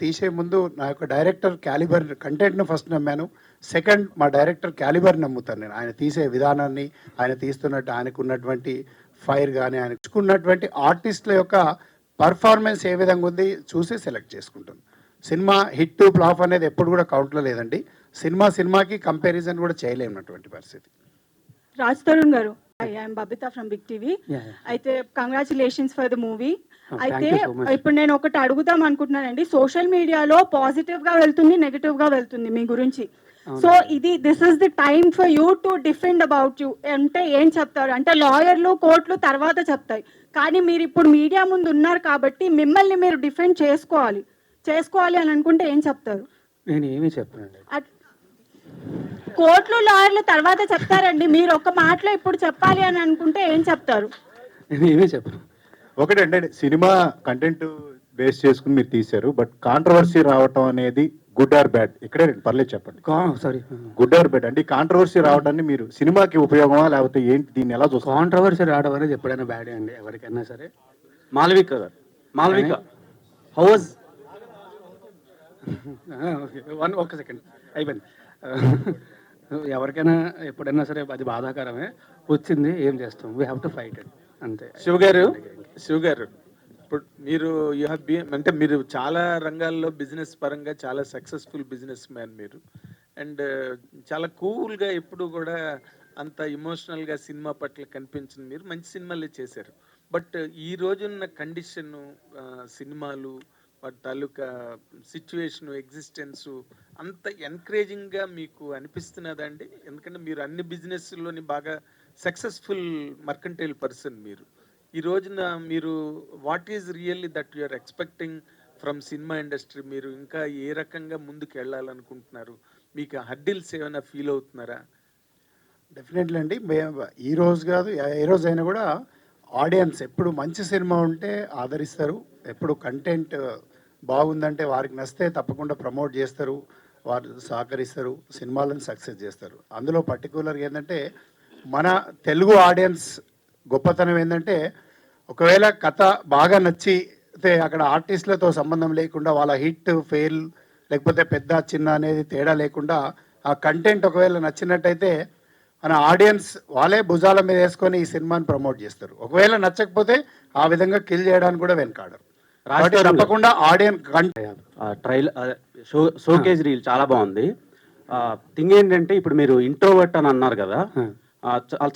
తీసే ముందు నా యొక్క డైరెక్టర్ క్యాలిబర్ కంటెంట్‌ను ఫస్ట్ నమ్మాను. సెకండ్ మా డైరెక్టర్ క్యాలిబర్ నమ్ముతాను నేను. ఆయన తీసే విధానాన్ని, ఆయన తీస్తున్నట్టు ఆయనకున్నటువంటి ఫైర్ గాని, ఆయనకున్నటువంటి ఆర్టిస్ట్‌ల యొక్క పెర్ఫార్మన్స్ ఏ విధంగా ఉంది చూసి సెలెక్ట్ చేసుకుంటాను. సినిమా హిట్, ఫ్లాప్ అనేది ఎప్పుడు కూడా కౌంట్‌లో లేదండి. సినిమాకి కంపారిజన్ కూడా చేయలేనటువంటి పరిస్థితి. రాజ్ తరుణ్ గారు, I am Babita from big TV. అయితే కంగ్రాచులేషన్స్ ఫర్ ద మూవీ. అయితే ఇప్పుడు నేను ఒకటి అడుగుదాం అనుకుంటున్నానండి. సోషల్ మీడియాలో పాజిటివ్ గా వెళ్తుంది, నెగటివ్ గా వెళ్తుంది మీ గురించి. So this is the time for you to defend about you అంటే ఏం చెప్తారు? అంటే లాయర్లు, కోర్టులు తర్వాత చెప్తాయి, కానీ మీరు ఇప్పుడు మీడియా ముందు ఉన్నారు కాబట్టి మిమ్మల్ని మీరు డిఫెండ్ చేసుకోవాలి అని అనుకుంటే ఏం చెప్తారు? నేను ఏమీ చెప్పనండి. కోర్టులు, లాయర్లు తర్వాత చెప్తారండి. మీరు ఒక మాటలో ఇప్పుడు చెప్పాలి అని అనుకుంటే ఏం చెప్తారు? నేను ఏమీ చెప్పను. ఒకటంటే సినిమా కంటెంట్ బేస్ చేసుకుని మీరు తీశారు, బట్ కాంట్రవర్సీ రావటం అనేది గుడ్ ఆర్ బ్యాడ్? ఇక్కడే పర్లేదు చెప్పండి. సారీ, గుడ్ ఆర్ బ్యాడ్ అంటే కాంట్రవర్సీ రావడాన్ని మీరు సినిమాకి ఉపయోగమా లేకపోతే ఏంటి, దీన్ని ఎలా చూస్తారు? కాంట్రవర్సీ రావడం అనేది ఎప్పుడైనా బ్యాడే అండి, ఎవరికైనా సరే. మాల్విక గారు, మాల్విక హౌ వాజ్ ఒక్క సెకండ్ అయిపోయింది. ఎవరికైనా ఎప్పుడైనా సరే అది బాధాకరమే. వచ్చింది, ఏం చేస్తాం, we have to fight it, అంతే. శివ గారు, ఇప్పుడు మీరు యూ హ్యావ్ బీన్ అంటే మీరు చాలా రంగాల్లో బిజినెస్ పరంగా చాలా సక్సెస్ఫుల్ బిజినెస్ మ్యాన్ మీరు. అండ్ చాలా కూల్గా ఎప్పుడు కూడా అంత ఇమోషనల్గా సినిమా పట్ల కనిపించింది. మీరు మంచి సినిమాలే చేశారు. బట్ ఈ రోజున్న కండిషను, సినిమాలు, వాటి తాలూకా సిచ్యువేషను, ఎగ్జిస్టెన్సు అంత ఎంకరేజింగ్గా మీకు అనిపిస్తున్నదండి? ఎందుకంటే మీరు అన్ని బిజినెస్లోని బాగా సక్సెస్ఫుల్ మర్కంటైల్ పర్సన్ మీరు. ఈ రోజున మీరు what is really that you are expecting from cinema industry? మీరు ఇంకా ఏ రకంగా ముందుకు వెళ్ళాలనుకుంటున్నారు? మీకు హర్డిల్స్ ఏమైనా ఫీల్ అవుతున్నారా? డెఫినెట్లీ అండి. ఈ రోజు కాదు, ఏ రోజైనా కూడా ఆడియన్స్ ఎప్పుడు మంచి సినిమా ఉంటే ఆదరిస్తారు. ఎప్పుడు కంటెంట్ బాగుందంటే వారికి నచ్చితే తప్పకుండా ప్రమోట్ చేస్తారు, వారు సహకరిస్తారు, సినిమాలను సక్సెస్ చేస్తారు. అందులో పర్టికులర్గా ఏంటంటే మన తెలుగు ఆడియన్స్ గొప్పతనం ఏంటంటే, ఒకవేళ కథ బాగా నచ్చితే అక్కడ ఆర్టిస్టులతో సంబంధం లేకుండా వాళ్ళ హిట్, ఫెయిల్ లేకపోతే పెద్ద చిన్న అనేది తేడా లేకుండా ఆ కంటెంట్ ఒకవేళ నచ్చినట్టయితే మన ఆడియన్స్ వాళ్ళే భుజాల మీద వేసుకొని ఈ సినిమాని ప్రమోట్ చేస్తారు. ఒకవేళ నచ్చకపోతే ఆ విధంగా కిల్ చేయడానికి కూడా వెనకాడరు. తప్పకుండా ఆడియన్స్ షోకేజ్ రీల్ చాలా బాగుంది. థింగ్ ఏంటంటే, ఇప్పుడు మీరు ఇంట్రోవర్ట్ అని అన్నారు కదా,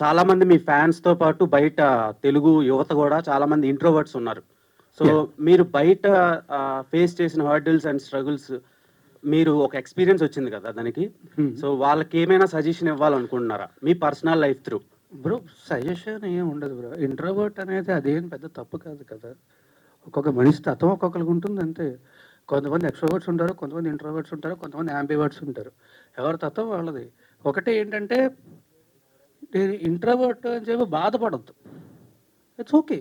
చాలా మంది మీ ఫ్యాన్స్ తో పాటు బయట తెలుగు యువత కూడా చాలా మంది ఇంట్రోవర్ట్స్ ఉన్నారు. సో మీరు బయట ఫేస్ చేసిన హర్డిల్స్ అండ్ స్ట్రగుల్స్, మీరు ఒక ఎక్స్పీరియన్స్ వచ్చింది కదా దానికి, సో వాళ్ళకి ఏమైనా సజెషన్ ఇవ్వాలనుకుంటున్నారా మీ personal life through? Bro, suggestion ఏం ఉండదు బ్రో. ఇంట్రోవర్ట్ అనేది అదేం పెద్ద తప్పు కాదు కదా. ఒక్కొక్క మనిషి తత్వం ఒక్కొక్కరికి ఉంటుంది అంతే. కొంతమంది ఎక్స్ట్రోవర్ట్స్ ఉంటారు, కొంతమంది ఇంట్రోవర్ట్స్ ఉంటారు, కొంతమంది యాంబివర్ట్స్ ఉంటారు. ఎవరి తత్వం వాళ్ళది. ఒకటి ఏంటంటే, నేను ఇంట్రోవర్ట్ అని చెప్పి బాధపడద్దు. It's okay.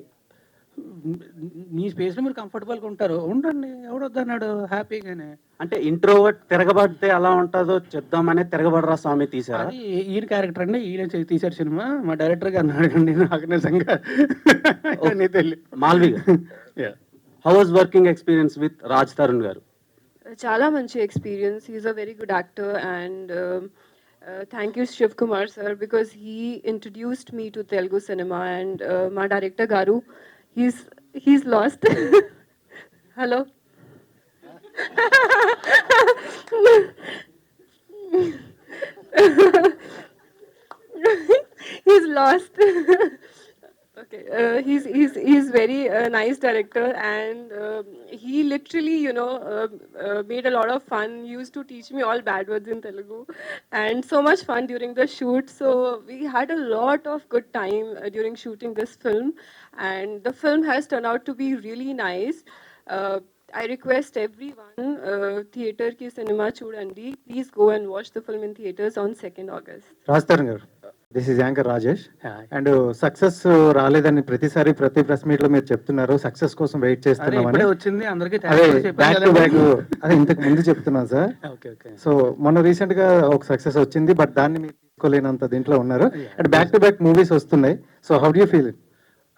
మీ స్పేస్లో మీరు కంఫర్టబుల్గా ఉంటారు, ఉండండి, ఎవడొద్దన్నాడు, హ్యాపీగానే. అంటే ఇంట్రోవర్ట్ తిరగబడితే ఎలా ఉంటుందో చెప్దామనే తిరగబడరా స్వామి తీసారా? అది ఈయన క్యారెక్టర్ అండి, ఈయన తీశారు సినిమా. మా డైరెక్టర్ గారిని అడగండి, నాకు నిజంగా తెలియదు. Malvi how was working experience with Raj Tarun గారు? చాలా మంచి experience. He's a very good actor and thank you Shiv Kumar sir, because he introduced me to Telugu cinema, and my director Garu, he's lost. Hello. He's lost. Okay, he's very nice director, and he literally, made a lot of fun. He used to teach me all bad words in Telugu, and so much fun during the shoot. So we had a lot of good time during shooting this film, and the film has turned out to be really nice. I request everyone, theater ki cinema chudandi, please go and watch the film in theaters on 2nd August. Raj Tarun గారు, this is anchor Rajesh. And success రాలేదని ప్రతిసారి ప్రతి press meet లో మీరు చెప్తున్నారు, success కోసం wait చేస్తున్నామని. వచ్చింది అందరికీ బ్యాక్ టు బ్యాక్ అదే ఇంతకు ముందు చెప్తున్నాను సార్. సో మొన్న రీసెంట్ గా ఒక సక్సెస్ వచ్చింది, బట్ దాన్ని మీరు తీసుకోలేనంత దీంట్లో ఉన్నారు. And back to back movies వస్తున్నాయి. So how do you feel?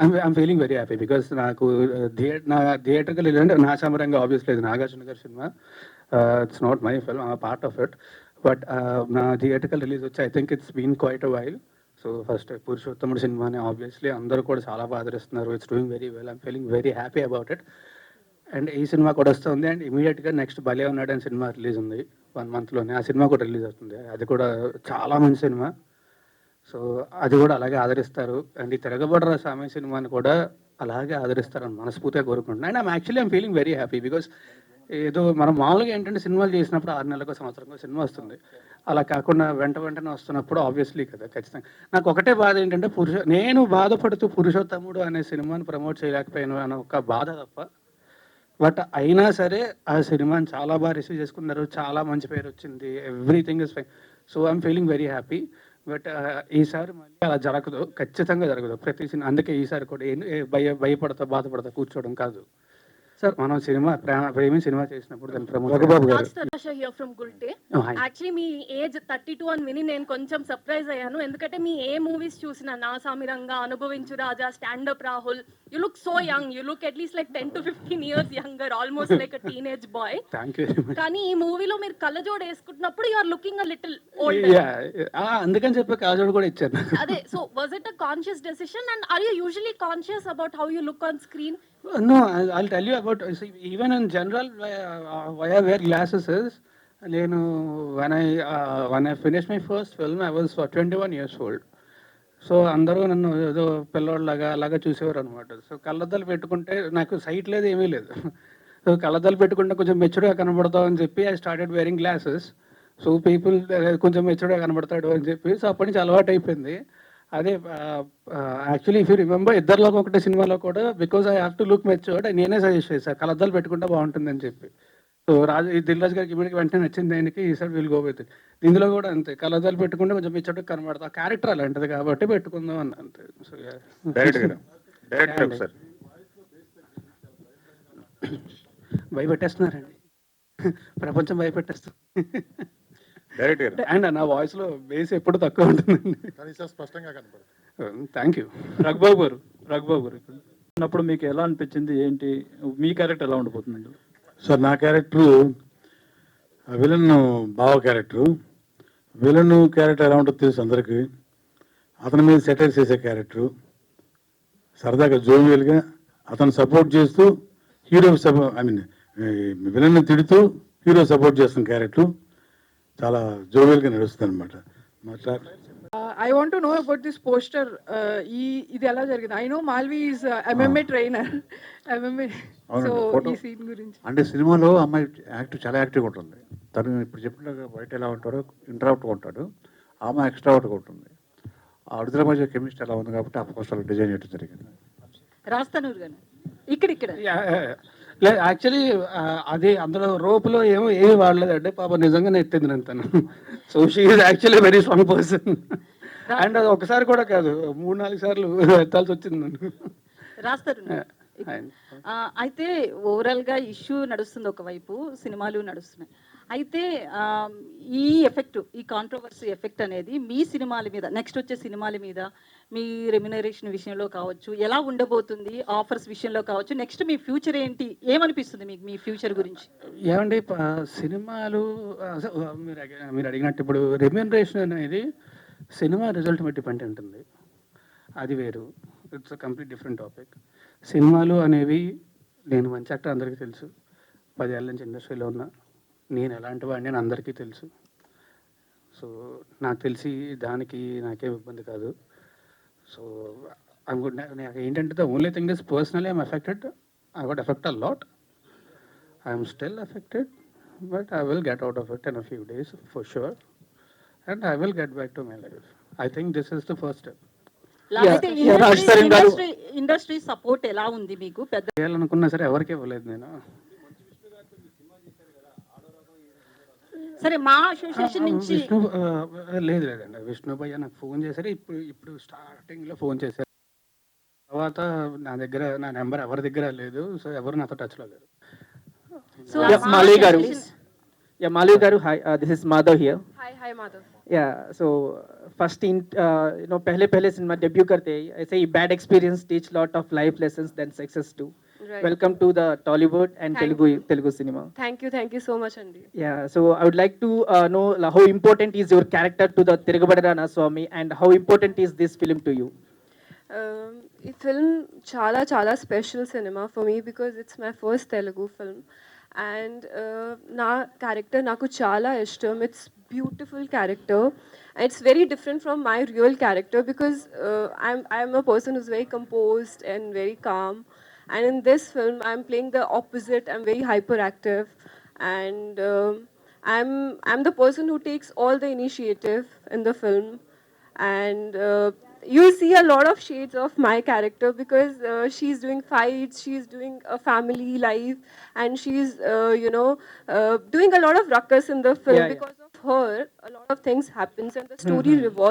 I'm feeling very happy because నాకు నా థియేటర్కి వెళ్ళాలంటే నా సమరంగా ఆబ్వియస్లీ ఇది నాగార్జున గారి సినిమా, it's not my film, part of it. But నా థియేటర్కల్ రిలీజ్ వచ్చి I think it's been quite a while. So first Purushothamudu సినిమాని ఆబ్వియస్లీ అందరూ కూడా చాలా బాగా ఆదరిస్తున్నారు. It's doing very well. I'm feeling very happy about it. And ఈ సినిమా కూడా వస్తుంది. అండ్ ఇమీడియట్గా నెక్స్ట్ భలే ఉన్నాడు అని సినిమా రిలీజ్ ఉంది 1 monthలోనే. ఆ సినిమా కూడా రిలీజ్ అవుతుంది. అది కూడా చాలా మంచి సినిమా. సో అది కూడా అలాగే ఆదరిస్తారు. అండ్ ఈ తిరగబడ్డ సామె సినిమాని కూడా అలాగే ఆదరిస్తారని మనస్ఫూర్తిగా కోరుకుంటున్నాను. And I'm feeling very happy because ఏదో మనం మామూలుగా ఏంటంటే సినిమాలు చేసినప్పుడు 6 నెలలకు సంవత్సరంలో సినిమా వస్తుంది. అలా కాకుండా వెంటనే వస్తున్నప్పుడు ఆబ్వియస్లీ కదా ఖచ్చితంగా. నాకు ఒకటే బాధ ఏంటంటే నేను బాధపడుతూ పురుషోత్తముడు అనే సినిమాని ప్రమోట్ చేయలేకపోయాను అనే ఒక బాధ తప్ప. బట్ అయినా సరే ఆ సినిమాని చాలా బాగా రిసీవ్ చేసుకున్నారు. చాలా మంచి పేరు వచ్చింది. Everything is fine. So I'm feeling very happy. But ఈసారి మళ్ళీ అలా జరగదు, ఖచ్చితంగా జరగదు ప్రతి సినిమా. అందుకే ఈసారి కూడా భయపడతా బాధపడతా కూర్చోవడం కాదు సార్. మనం సినిమా ప్రేమి సినిమా చేసినప్పుడు దాన్ని promote. Here from Gulte. Oh, hi. Actually me age 32 అని విని నేను కొంచెం సర్ప్రైజ్ అయ్యాను. ఎందుకంటే మీ ఏ మూవీస్ చూసినా Naa Saami Ranga, Anubhavinchu Raja, standup Rahul, you look so young. You look at least like 10 to 15 years younger, almost like a teenage boy. Thank you very much. కానీ ఈ మూవీలో మీరు కళ్ళజోడు వేసుకుంటున్నప్పుడు you are looking a little old. అందుకని చెప్పి కాజోడు కూడా ఇచ్చారు. అదే, so was it a conscious decision and are you usually conscious about how you look on screen? No, I'll tell you about, see, even in general, why I wear glasses is, when I finished my first film, I was 21 years old. So అందరూ నన్ను ఏదో పిల్లోళ్ళలాగా అలాగా చూసేవారు అనమాట. So కళ్ళద్దాలు పెట్టుకుంటే నాకు site లేదు, ఏమీ లేదు. సో కళ్ళద్దాలు పెట్టుకుంటే కొంచెం మెచ్యూర్గా కనబడతావు అని చెప్పి I started wearing glasses. So people కొంచెం మెచ్యూర్గా కనబడతాడు అని చెప్పి, సో అప్పటి నుంచి అలవాటు అయిపోయింది. అదే యాక్చువల్లీ ఇఫ్ యూ రిమెంబర్ ఇద్దరిలోకి ఒకటే సినిమాలో కూడా because I have to look matured నేనే సజెస్ట్ చేశాను కళ్ళద్దాలు పెట్టుకుంటే బాగుంటుందని చెప్పి. సో దిల్ రాజు గారికి ఇమీడియట్గా వెంటనే నచ్చింది ఆయనకి, ఈసారి విల్ గో విత్. ఇందులో కూడా అంతే, కళ్ళద్దాలు పెట్టుకుంటే కొంచెం మెచ్యూర్డ్గా కనబడతా. ఆ క్యారెక్టర్ అలాంటిది కాబట్టి పెట్టుకుందాం అని అంతే. సో భయపెట్టేస్తున్నారండి, ప్రపంచం భయపెట్టేస్తుంది. అండ్ నా వాయిస్ లో బేస్ ఎప్పుడు తక్కువ ఉంటుందండి. స్పష్టంగా కనపడుతుంది. Thank you. రఘుబాబు గారు ఉన్నప్పుడు మీకు ఎలా అనిపించింది, ఏంటి మీ క్యారెక్టర్ ఎలా ఉండిపోతుందండి? సార్ నా క్యారెక్టరు విలన్ బావ క్యారెక్టరు. విలన్ క్యారెక్టర్ ఎలా ఉంటుందో తెలుసు అందరికీ. అతని మీద సెటైర్ చేసే క్యారెక్టరు, సరదాగా జోవియల్గా అతను సపోర్ట్ చేస్తూ హీరో విలన్ని తిడుతూ హీరో సపోర్ట్ చేస్తున్న క్యారెక్టర్ చాలా జోవియల్గా నడుస్తుంది అనమాట. I want to know about this poster. ఇది ఎలా జరిగింది? I know Malvi is MMA trainer. MMA. So ఈ సీన్ గురించి అంటే సినిమాలో అమ్మాయి చాలా యాక్టివ్గా ఉంటుంది. తను ఇప్పుడు చెప్పినట్టుగా బయట ఎలా ఉంటాడో ఇంట్రావర్ట్గా ఉంటాడు, ఆమె ఎక్స్ట్రావర్ట్గా ఉంటుంది. ఆ విడుదల మధ్య కెమిస్ట్రీ ఎలా ఉంది కాబట్టి ఆ పోస్టర్ డిజైన్ చేయడం జరిగింది. రాస్తానూరు గారు ఇక్కడ లేదు యాక్చువల్లీ అది అందులో రోపులో ఏమీ వాడలేదంటే పాప నిజంగానే ఎత్తింది నేను తను. So she is actually very strong person. And అది ఒకసారి కూడా కాదు, 3-4 సార్లు ఎత్తాల్సి వచ్చింది నన్ను. రాస్తారు. అయితే ఓవరాల్ గా ఇష్యూ నడుస్తుంది, ఒకవైపు సినిమాలు నడుస్తున్నాయి. అయితే ఈ ఎఫెక్ట్, ఈ కాంట్రవర్సీ ఎఫెక్ట్ అనేది మీ సినిమాల మీద, నెక్స్ట్ వచ్చే సినిమాల మీద, మీ రెమ్యునరేషన్ విషయంలో కావచ్చు, ఎలా ఉండబోతుంది, ఆఫర్స్ విషయంలో కావచ్చు, నెక్స్ట్ మీ ఫ్యూచర్ ఏంటి, ఏమనిపిస్తుంది మీకు మీ ఫ్యూచర్ గురించి? ఏమండి సినిమాలు మీరు అడిగినట్టు ఇప్పుడు రెమ్యునరేషన్ అనేది సినిమా రిజల్ట్ మీద డిపెండ్ ఉంటుంది, అది వేరు. It's complete different topic. సినిమాలు అనేవి, నేను మంచి యాక్టర్ అందరికీ తెలుసు, 10 ఏళ్ళ నుంచి ఇండస్ట్రీలో ఉన్నా, నేను ఎలాంటి వాడిని అని అందరికీ తెలుసు. సో నాకు తెలిసి దానికి నాకేం ఇబ్బంది కాదు. సో నాకు ఏంటంటే the only thing is personally I'm affected. I got effect a lot. I'm still affected, but I will get out of it in a few days for sure. And I will get back to my life. I think this is the first step. Industry support ఎలా ఉంది మీకు? పెద్ద చేయాలనుకున్నా సరే ఎవరికి ఇవ్వలేదు నేను. సరే మా అసోసియేషన్ నుంచి లేదండి, విష్ణు భయ్య నాకు ఫోన్ చేశారు. ఇప్పుడు స్టార్టింగ్లో ఫోన్ చేశారు. తర్వాత నా నెంబర్ ఎవరి దగ్గర లేదు. సో ఎవరు నాతో టచ్లో లేరు. Malvi garu, hi, this is Madhav here. Hi. hi, Madhav. Yeah, so first in पहले सिनेमा डेब्यू करते ही ऐसे ही bad experience teach lot of life lessons then success too. Right. Welcome to the Tollywood and Thank Telugu cinema. Thank you so much, Andy. Yeah, so I would like to know how important is your character to the Tirugabadana Swami and how important is this film to you? ఈ film చాలా చాలా special cinema for me because it's my first Telugu film and నా character నాకు చాలా ఇష్టం. It's beautiful character. It's very different from my real character because I'm a person who's very composed and very calm. And in this film, I'm playing the opposite. I'm very hyperactive, and I'm the person who takes all the initiative in the film. And you'll see a lot of shades of my character because she's doing fights, she's doing a family life, and she's doing a lot of ruckus in the film. Yeah, yeah. Because of her, a lot of things happens, and the story revolves